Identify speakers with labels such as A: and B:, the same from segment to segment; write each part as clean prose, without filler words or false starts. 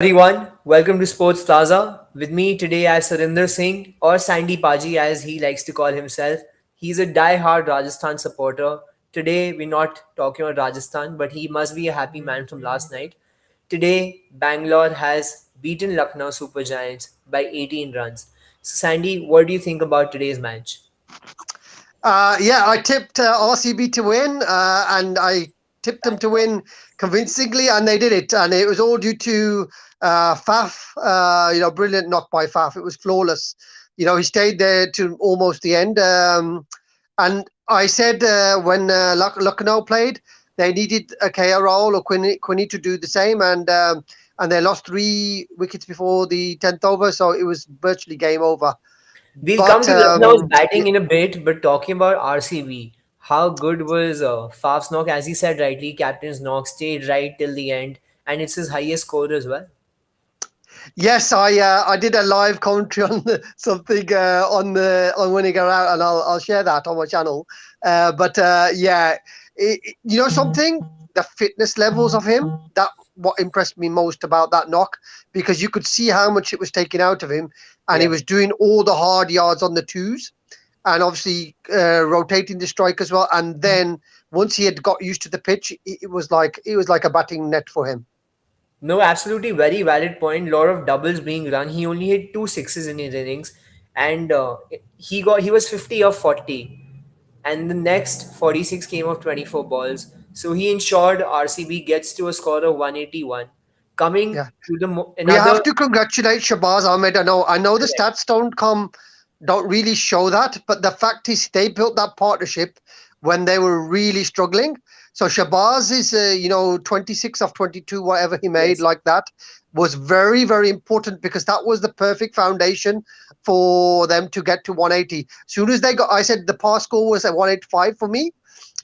A: Everyone, welcome to Sports Plaza. With me today I have Surinder Singh, or Sandy Paji as he likes to call himself. He's a die-hard Rajasthan supporter. Today we're not talking about Rajasthan, but he must be a happy man from last night. Today, Bangalore has beaten Lucknow Super Giants by 18 runs. So Sandy, what do you think about today's match?
B: Yeah, I tipped RCB to win, and I tipped them to win convincingly, and they did it. And it was all due to Faf. Brilliant knock by Faf. It was flawless. He stayed there to almost the end. And I said when Lucknow played, they needed a KL Rahul or Quinny to do the same, and they lost 3 wickets before the 10th over, so it was virtually game over.
A: We'll come
B: But
A: to Lucknow's batting in a bit, but talking about RCB, how good was Faf's knock? As he said rightly, captain's knock stayed right till the end, and it's his highest score as well.
B: Yes, I did a live commentary on something on winning her out, and I'll share that on my channel. But yeah, something, the fitness levels of him, that what impressed me most about that knock, because you could see how much it was taken out of him, and he
A: Yeah.
B: was doing all the hard yards on the twos, and obviously rotating the strike as well. And then once he had got used to the pitch, it was like a batting net for him.
A: No, absolutely very valid point. Lot of doubles being run. He only hit two sixes in his innings, and he was 50 of 40, and the next 46 came of 24 balls. So he ensured RCB gets to a score of 181. Coming
B: Yeah.
A: to the
B: We
A: another
B: have to congratulate Shabazz Ahmed. I know the stats don't really show that, but the fact is they built that partnership when they were really struggling. So Shabazz is, 26 of 22, whatever he made
A: yes.
B: like that, was very, very important, because that was the perfect foundation for them to get to 180. Soon as they got, I said the pass score was at 185 for me,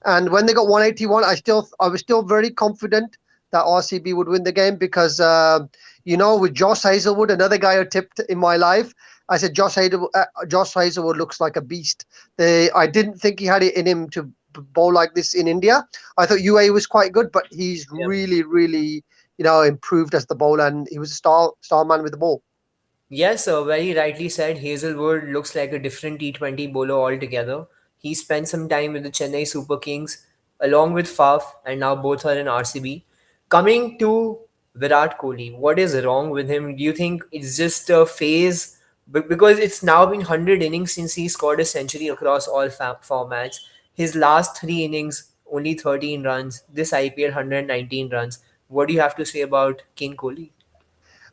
B: and when they got 181, I was still very confident that RCB would win the game, because with Josh Hazelwood, another guy who tipped in my life, I said Josh Hazelwood looks like a beast. I didn't think he had it in him to bowl like this in India. I thought UAE was quite good, but he's
A: Yeah.
B: really, really, improved as the bowler, and he was a star man with the ball.
A: Yes, very rightly said. Hazelwood looks like a different T20 bowler altogether. He spent some time with the Chennai Super Kings along with Faf, and now both are in RCB. Coming to Virat Kohli, what is wrong with him? Do you think it's just a phase? Because it's now been 100 innings since he scored a century across all formats. His last three innings, only 13 runs. This IPL, 119 runs. What do you have to say about King Kohli?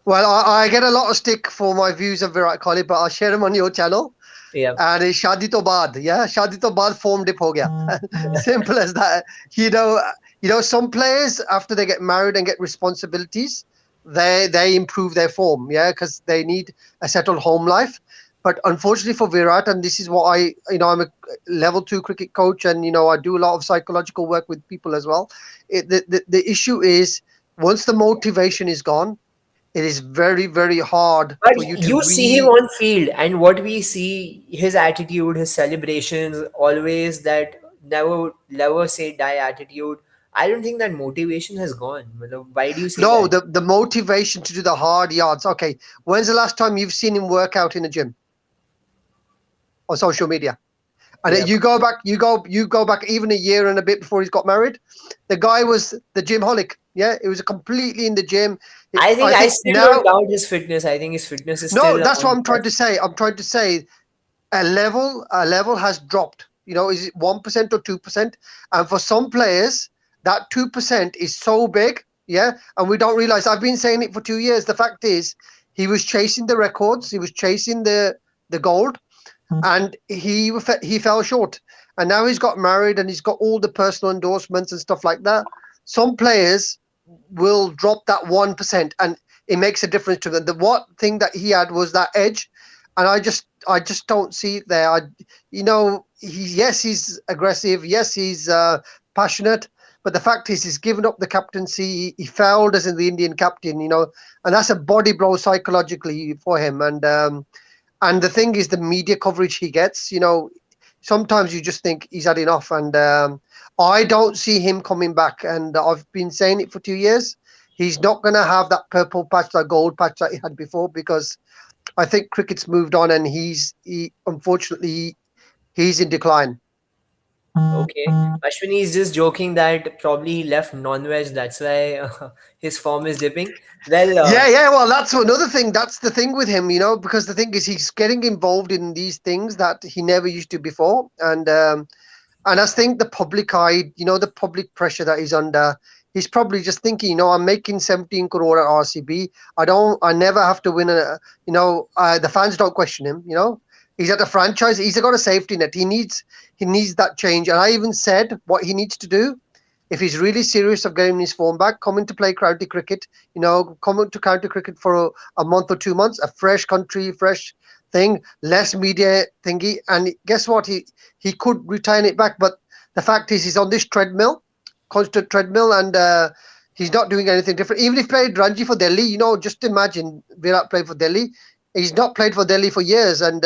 B: Well, I get a lot of stick for my views of Virat Kohli, but I'll share them on your channel.
A: Yeah.
B: And it's शादी तो बाद, yeah, शादी तो बाद form dip हो गया. Simple as that. You know, some players, after they get married and get responsibilities, they improve their form, yeah, because they need a settled home life. But unfortunately for Virat, and this is what I'm a level 2 cricket coach, and I do a lot of psychological work with people as well. The issue is, once the motivation is gone, it is very, very hard
A: But
B: for you to
A: you see him on field, and what we see, his attitude, his celebrations, always that never say die attitude. I don't think that motivation has gone. Matlab, why do you say
B: No,
A: that?
B: the motivation to do the hard yards. Okay, when's the last time you've seen him work out in a gym or social media? And
A: Yeah,
B: you go back even a year and a bit before he's got married. The guy was the gym holic. Yeah, it was completely in the gym.
A: I think
B: I
A: I
B: think
A: still don't
B: now,
A: doubt his fitness. I think his fitness is
B: no,
A: still
B: that's what
A: on
B: I'm trying
A: top.
B: to say. I'm trying to say a level has dropped. Is it 1% or 2%? And for some players, that 2% is so big, yeah, and we don't realize. I've been saying it for 2 years. The fact is, he was chasing the records, he was chasing the gold, and he fell short. And now he's got married, and he's got all the personal endorsements and stuff like that. Some players will drop that 1%, and it makes a difference to them. The what thing that he had was that edge, and I just don't see it there. Yes, he's aggressive. Yes, he's passionate. But the fact is, he's given up the captaincy. He failed as in the Indian captain, and that's a body blow psychologically for him. And the thing is, the media coverage he gets, sometimes you just think he's had enough. And I don't see him coming back. And I've been saying it for 2 years. he's not going to have that purple patch, that gold patch that he had before, because I think cricket's moved on, and he unfortunately he's in decline.
A: Okay. Ashwini is just joking that probably he left non-veg. That's why his form is dipping. Well,
B: Yeah, yeah. Well, that's another thing. That's the thing with him, because the thing is he's getting involved in these things that he never used to before, and I think the public eye, the public pressure that he's under, he's probably just thinking, I'm making 17 crore at RCB. I never have to win the fans don't question him. He's at a franchise. He's got a safety net. He needs that change. And I even said what he needs to do. If he's really serious of getting his form back, come in to play county cricket. Come into county cricket for a month or 2 months, a fresh country, fresh thing, less media thingy. And guess what? He could retain it back, but the fact is, he's on this treadmill, constant treadmill, and he's not doing anything different. Even if he played Ranji for Delhi, just imagine Virat played for Delhi. He's not played for Delhi for years, and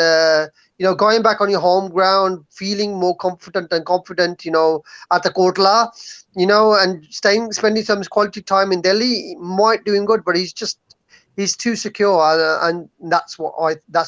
B: going back on your home ground, feeling more confident, at the Kotla, and spending some quality time in Delhi might do him good, but he's too secure, and that's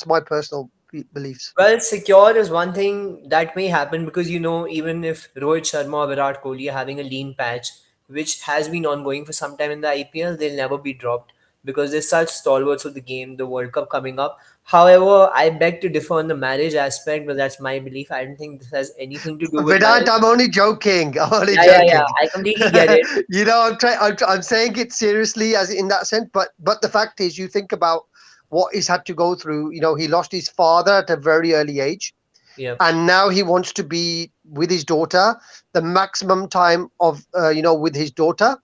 B: my personal beliefs.
A: well, secure is one thing that may happen because even if Rohit Sharma or Virat Kohli are having a lean patch, which has been ongoing for some time in the IPL, they'll never be dropped because they're such stalwarts of the game, the World Cup coming up. However, I beg to differ on the marriage aspect, but that's my belief. I don't think this has anything to do with
B: Vedant,
A: marriage.
B: I'm only joking. I'm only
A: Yeah, yeah, yeah.
B: joking.
A: I completely get it.
B: I'm saying it seriously as in that sense, but the fact is, you think about what he's had to go through. He lost his father at a very early age,
A: Yeah,
B: and now he wants to be with his daughter the maximum time of with his daughter,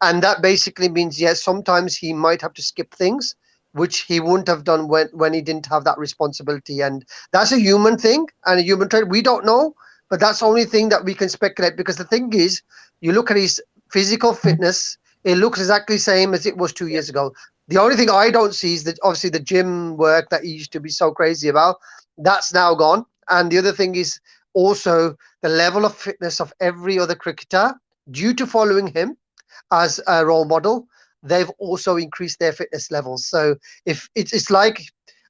B: and that basically means, yes, sometimes he might have to skip things which he wouldn't have done when he didn't have that responsibility, and that's a human thing and a human trait. We don't know, but that's the only thing that we can speculate, because the thing is, you look at his physical fitness, it looks exactly the same as it was two
A: yeah.
B: years ago. The only thing I don't see is that obviously the gym work that he used to be so crazy about, that's now gone. And the other thing is also the level of fitness of every other cricketer, due to following him as a role model, they've also increased their fitness levels. So if it's like,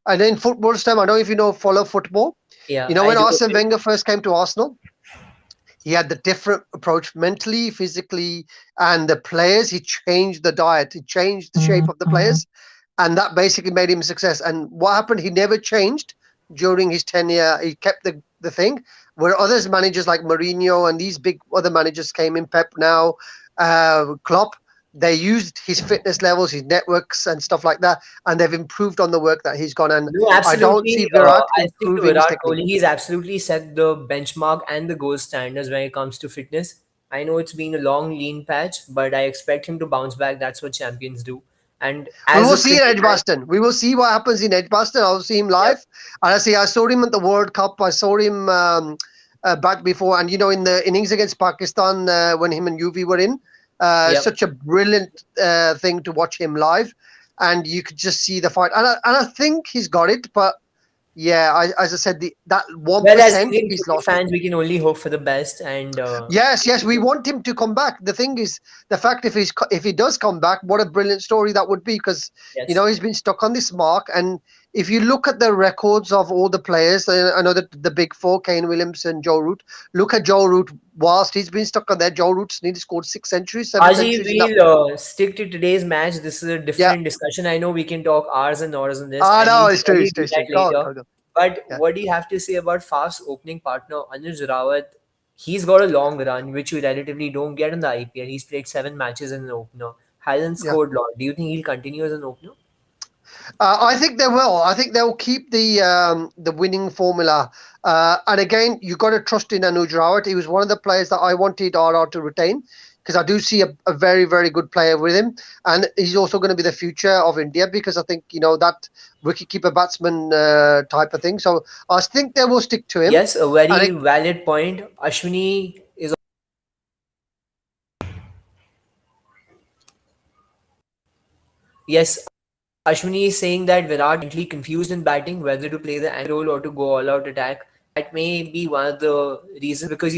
B: and in football's time, I don't know if follow football.
A: Yeah, I
B: When
A: do.
B: Arsene Wenger first came to Arsenal, he had the different approach mentally, physically, and the players. He changed the diet, he changed the shape of the players, and that basically made him a success. And what happened? He never changed during his tenure. He kept the thing. Where others managers like Mourinho and these big other managers came in, Pep now, Klopp, they used his fitness levels, his networks, and stuff like that, and they've improved on the work that he's gone. And
A: No,
B: I don't see
A: absolutely.
B: Virat
A: I'll stick to
B: improving his
A: Virat
B: technique.
A: Kohli. He's absolutely set the benchmark and the gold standards when it comes to fitness. I know it's been a long, lean patch, but I expect him to bounce back. That's what champions do. And
B: We
A: as
B: will
A: a
B: see in
A: cricket fan,
B: Edgbaston. We will see what happens in Edgbaston. I'll see him
A: yep,
B: live. And I saw him at the World Cup. I saw him back before, and in the innings against Pakistan when him and UV were in,
A: yep.
B: such a brilliant thing to watch him live, and you could just see the fight. And I think he's got it, but yeah, as I said, that one
A: Well, as
B: percent
A: Indian
B: he's
A: cricket
B: lost it.
A: fans, we can only hope for the best. And
B: Yes, yes, we want him to come back. The thing is, the fact if he does come back, what a brilliant story that would be, because
A: yes,
B: he's been stuck on this mark. And if you look at the records of all the players, I know that the big four, Kane Williamson, Joe Root. Look at Joe Root. Whilst he's been stuck on there, Joe Root's nearly scored 6 centuries, seven
A: Aji,
B: centuries in that.
A: we'll stick to today's match. This is a
B: Yeah.
A: different discussion. I know we can talk hours and hours on this,
B: Ah,
A: and
B: no,
A: we'll
B: it's true,
A: surely
B: it's true,
A: do
B: it's
A: that
B: true. Go on,
A: later.
B: go, go.
A: But
B: Yeah.
A: what do you have to say about Faf's opening partner, Anuj Rawat? He's got a long run, which you relatively don't get in the IPL. He's played 7 matches as an opener, hasn't
B: Yeah.
A: scored a lot. Do you think he'll continue as an opener?
B: I think they will. I think they'll keep the winning formula. And again, you got to trust in Anuj Rawat. He was one of the players that I wanted RR to retain, because I do see a very, very good player with him, and he's also going to be the future of India, because I think that wicketkeeper batsman type of thing. So I think they will stick to him.
A: Yes, a
B: And
A: very valid point. Ashwini is yes, Ashwini is saying that Virat is confused in batting whether to play the anchor role or to go all out attack. That may be one of the reasons because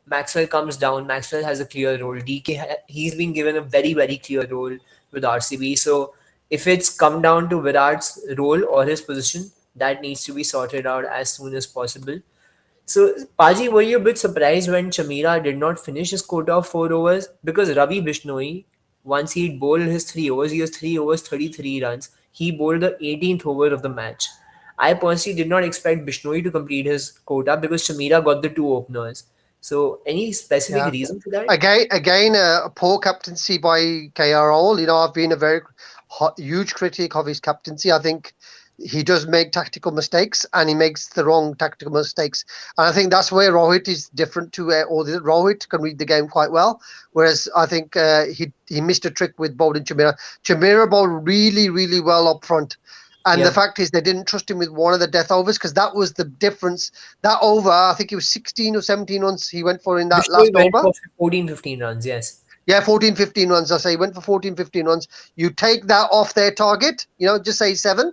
A: Maxwell comes down. Maxwell has a clear role. DK he's been given a very clear role. with RCB. So if it's come down to Virat's role or his position, that needs to be sorted out as soon as possible. So, Paji, were you a bit surprised when Chamira did not finish his quota of 4 overs? Because Ravi Bishnoi, once he bowled his 3 overs, he was 3 overs, 33 runs. He bowled the 18th over of the match. I personally did not expect Bishnoi to complete his quota because Chamira got the two openers. So, any specific
B: Yeah.
A: reason for that?
B: Again, a poor captaincy by KR Rahul. I've been a very huge critic of his captaincy. I think he does make tactical mistakes and he makes the wrong tactical mistakes. And I think that's where Rohit is different to all the Rohit can read the game quite well. Whereas I think he missed a trick with bowling Chamira. Chamira bowled really, really well up front. And the
A: Yeah.
B: fact is, they didn't trust him with one of the death overs because that was the difference. That over, I think it was 16 or 17 runs he went for in that
A: Bishnoi
B: last
A: went
B: over.
A: for 14, 15 runs, yes.
B: Yeah, 14, 15 runs. I say he went for 14, 15 runs. You take that off their target, just say seven,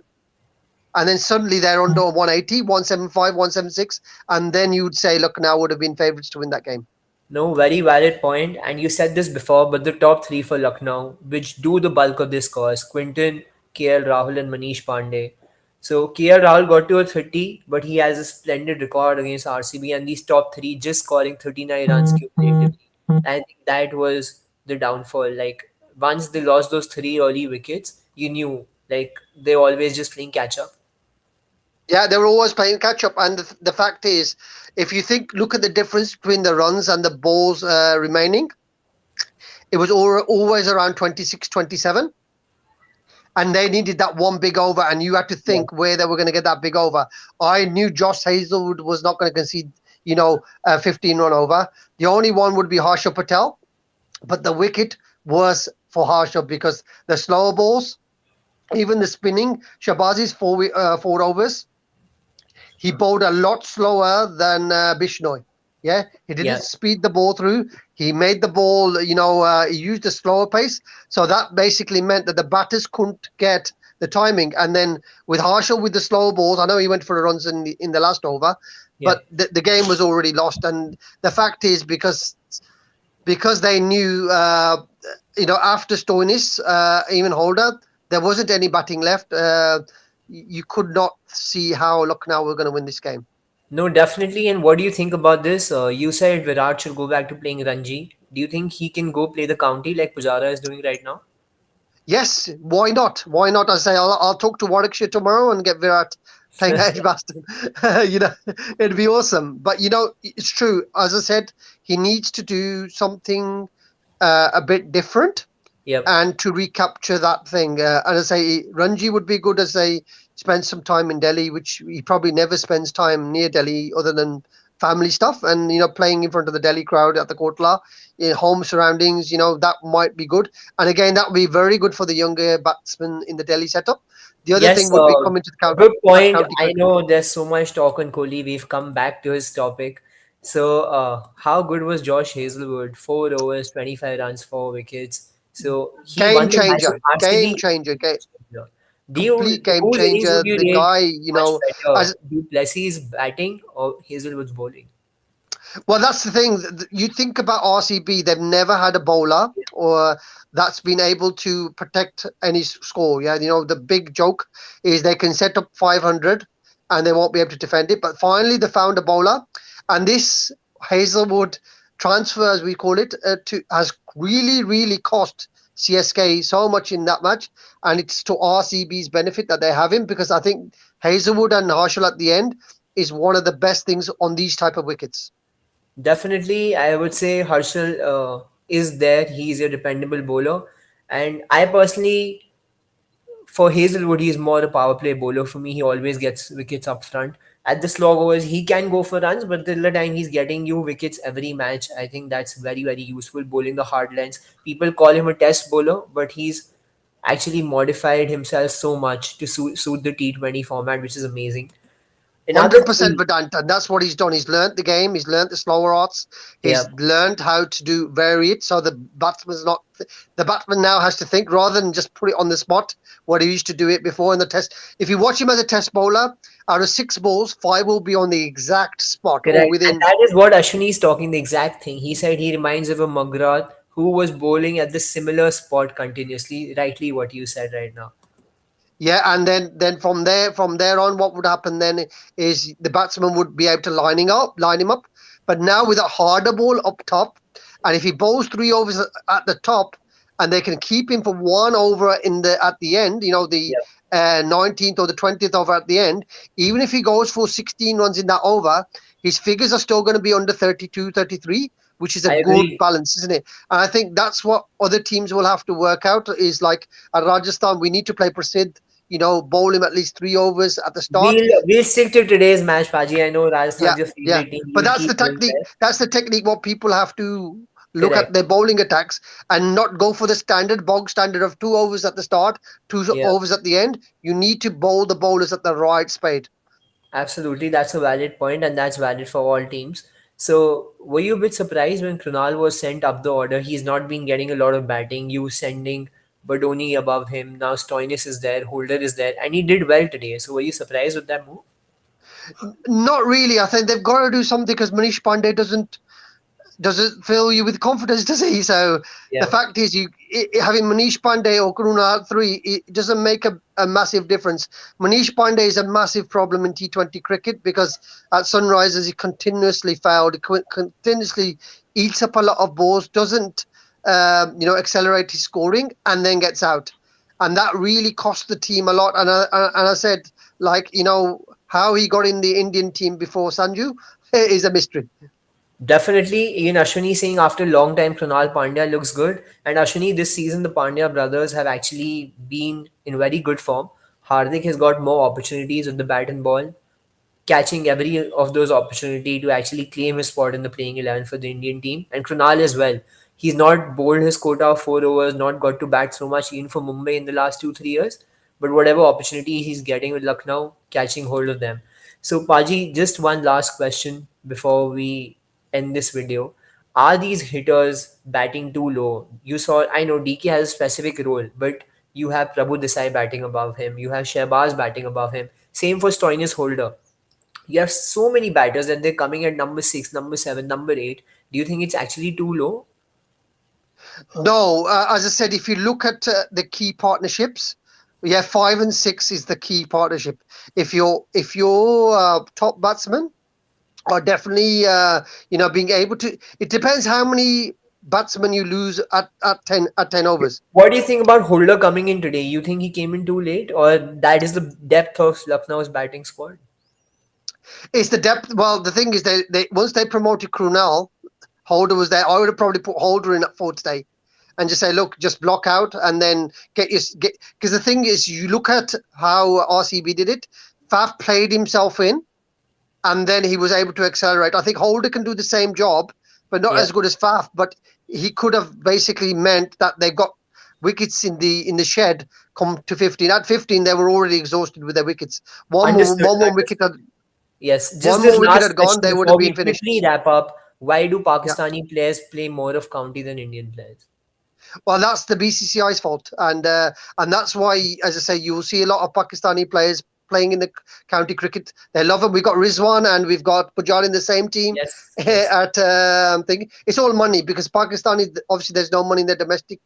B: and then suddenly they're under 180, 175, 176, and then you'd say, look, now would have been favourites to win that game.
A: No, very valid point. And you said this before, but the top three for Lucknow, which do the bulk of this scores, Quinton, KL Rahul, and Manish Pandey. So KL Rahul got to a 30, but he has a splendid record against RCB, and these top three just scoring 39 runs cumulatively. I think that was the downfall. Like once they lost those three early wickets, you knew like they always just playing catch up.
B: Yeah, they were always playing catch up. And the fact is, if you look at the difference between the runs and the balls remaining, it was always around 26, 27. And they needed that one big over, and you had to
A: Yeah.
B: think where they were going to get that big over. I knew Josh Hazelwood was not going to concede, a 15-run over. The only one would be Harsha Patel, but the wicket was for Harsha because the slower balls, even the spinning, Shabazi's four overs, he bowled a lot slower than Bishnoi. Yeah, he didn't
A: Yeah.
B: speed the ball through. He made the ball, he used a slower pace. So that basically meant that the batters couldn't get the timing. And then with Harshal with the slow balls, I know he went for the runs in the last over,
A: Yeah.
B: but the game was already lost. And the fact is because they knew, after Stoinis, even Holder, there wasn't any batting left. You could not see how Lucknow were going to win this game.
A: No, definitely. And what do you think about this? You said Virat should go back to playing Ranji. Do you think he can go play the county like Pujara is doing right now?
B: Yes, why not? Why not? I say I'll talk to Warwickshire tomorrow and get Virat playing Edgbaston. It'd be awesome. But it's true. As I said, he needs to do something a bit different
A: Yep.
B: and to recapture that thing. And I say Ranji would be good as they spend some time in Delhi, which he probably never spends time near Delhi other than family stuff. And playing in front of the Delhi crowd at the Kotla, in home surroundings, that might be good. And again, that would be very good for the younger batsmen in the Delhi setup. The other
A: Yes,
B: thing would be coming to the
A: good point.
B: county
A: I
B: cricket.
A: know there's so much talk on Kohli. We've come back to his topic. So, how good was Josh Hazelwood? 4 overs, 25 runs, 4 wickets. So he
B: Game
A: won the match with
B: changer, game
A: RCB.
B: changer,
A: Do you
B: complete game
A: whose innings
B: changer.
A: would you
B: The
A: rate
B: guy,
A: much better?
B: as
A: Du Plessis' batting or Hazelwood's bowling?
B: well, that's the thing. You think about RCB, they've never had a bowler or that's been able to protect any score. Yeah, the big joke is they can set up 500 and they won't be able to defend it. But finally, they found a bowler, and this Hazelwood transfer, as we call it, has really, really cost CSK so much in that match, and it's to RCB's benefit that they have him because I think Hazelwood and Harshal at the end is one of the best things on these type of wickets.
A: Definitely, I would say Harshal is there. He's a dependable bowler. And I personally, for Hazelwood, he's more a power play bowler. For me, he always gets wickets up front. At the slog overs, he can go for runs, but till the time he's getting you wickets every match, I think that's very, very useful bowling the hard lines. People call him a test bowler, but he's actually modified himself so much to suit the T20 format, which is amazing. Another
B: 100%
A: thing,
B: Vedant, and that's what he's done. He's learnt the game. He's learnt the slower arts.
A: yeah,
B: He's learned how to vary it. So the batsman now has to think rather than just put it on the spot. What he used to do it before in the test. If you watch him as a test bowler, out of 6 balls, 5 will be on the exact spot or
A: correct. And
B: within.
A: that is what Ashwini is talking the exact thing. He said he reminds of a Magrat who was bowling at the similar spot continuously. Rightly, what you said right now.
B: Yeah, and then from there on, what would happen then is the batsman would be able to line him up. But now with a harder ball up top, and if he bowls 3 overs at the top, and they can keep him for 1 over in the at the end, the
A: Yeah,
B: 19th or the 20th over at the end, even if he goes for 16 runs in that over, his figures are still going to be under 32, 33, which is a
A: I
B: good
A: agree.
B: balance, isn't it? And I think that's what other teams will have to work out is like at Rajasthan, we need to play Prasidh, bowl him at least 3 overs at the start.
A: We'll stick to today's match, Paji. I know
B: Yeah,
A: Rajasthan's your
B: yeah.
A: favorite team.
B: But
A: You'll
B: that's
A: keep
B: the
A: going
B: technique.
A: there.
B: That's the technique. What people have to look at
A: Correct.
B: their bowling attacks and not go for the bog standard of 2 overs at the start, two
A: Yeah.
B: overs at the end. You need to bowl the bowlers at the right speed.
A: Absolutely, that's a valid point, and that's valid for all teams. So, were you a bit surprised when Krunal was sent up the order? He's not been getting a lot of batting. You sending Badoni above him. Now Stoinis is there, Holder is there, and he did well today. So, were you surprised with that move?
B: Not really. I think they've got to do something because Manish Pandey doesn't fill you with confidence, does he? So the
A: Yeah,
B: fact is, having Manish Pandey or Karuna at three, it doesn't make a massive difference. Manish Pandey is a massive problem in T20 cricket because at Sunrisers he continuously failed, he continuously eats up a lot of balls, doesn't accelerate his scoring, and then gets out, and that really cost the team a lot. And I said, like, how he got in the Indian team before Sanju is a mystery.
A: definitely. Even Ashwini saying after a long time, Krunal Pandya looks good. And Ashwini, this season, the Pandya brothers have actually been in very good form. Hardik has got more opportunities with the bat and ball, catching every of those opportunity to actually claim his spot in the playing 11 for the Indian team. And Krunal as well. He's not bowled his quota of 4 overs, not got to bat so much even for Mumbai in the last 2 3 years. But whatever opportunity he's getting with Lucknow, catching hold of them. So Paji, just one last question before we end this video. Are these hitters batting too low? You saw, I know DK has a specific role, but you have Prabhu Desai batting above him. You have Shehbaz batting above him. Same for Stoinis Holder. You have so many batters that they're coming at number six, number seven, number eight. Do you think it's actually too low?
B: No, as I said, if you look at the key partnerships, yeah, 5 and 6 is the key partnership. If your top batsmen are definitely being able to, it depends how many batsmen you lose at ten overs.
A: What do you think about Holder coming in today? You think he came in too late, or that is the depth of Lucknow's batting squad?
B: It's the depth. Well, the thing is, they once they promoted Krunal, Holder was there. I would have probably put Holder in at fourth day and just say, look, just block out and then get because the thing is, you look at how RCB did it. Faf played himself in, and then he was able to accelerate. I think Holder can do the same job, but not
A: Yeah,
B: as good as Faf. But he could have basically meant that they've got wickets in the shed come to 15. At 15, they were already exhausted with their wickets. One more,
A: understood.
B: one more wicket
A: Understood.
B: had
A: Yes, just
B: one
A: this
B: more wicket
A: last
B: had gone.
A: question
B: They would have
A: before
B: been
A: we
B: finished.
A: quickly wrap up. Why do
B: Yeah.
A: Pakistani players play more of county than Indian players?
B: Well, that's the BCCI's fault, and that's why, as I say, you will see a lot of Pakistani players playing in the county cricket. They love them. We've got Rizwan and we've got Pujar in the same team.
A: Yes, yes.
B: At thing, it's all money because Pakistani obviously there's no money in their domestic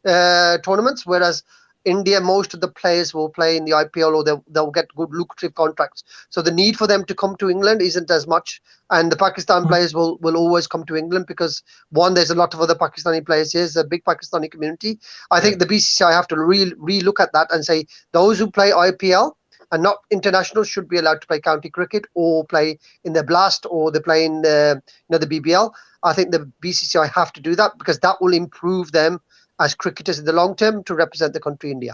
B: tournaments, whereas India, most of the players will play in the IPL or they'll get good lucrative contracts. So the need for them to come to England isn't as much, and the Pakistan players will always come to England because one, there's a lot of other Pakistani players here. There's a big Pakistani community. I think
A: Correct.
B: the BCCI have to re-look at that and say those who play IPL and not international should be allowed to play county cricket or play in the Blast or they play in the BBL. I think the BCCI have to do that because that will improve them as cricketers in the long term to represent the country India.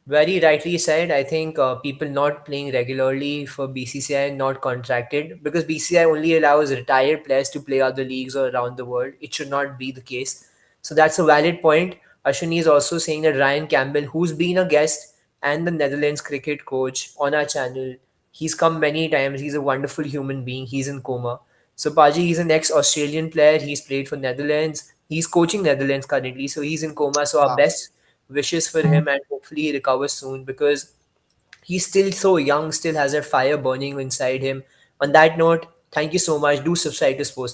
A: Very rightly said. I think people not playing regularly for BCCI not contracted because BCCI only allows retired players to play other leagues or around the world. It should not be the case. So that's a valid point. Ashwini is also saying that Ryan Campbell, who's been a guest and the Netherlands cricket coach on our channel, he's come many times. He's a wonderful human being. He's in coma. So Paji, he's an ex-Australian player. He's played for Netherlands. He's coaching Netherlands currently. So he's in coma. So our
B: Wow.
A: best wishes for him and hopefully he recovers soon because he's still so young, still has that fire burning inside him. On that note, thank you so much. Do subscribe to Sports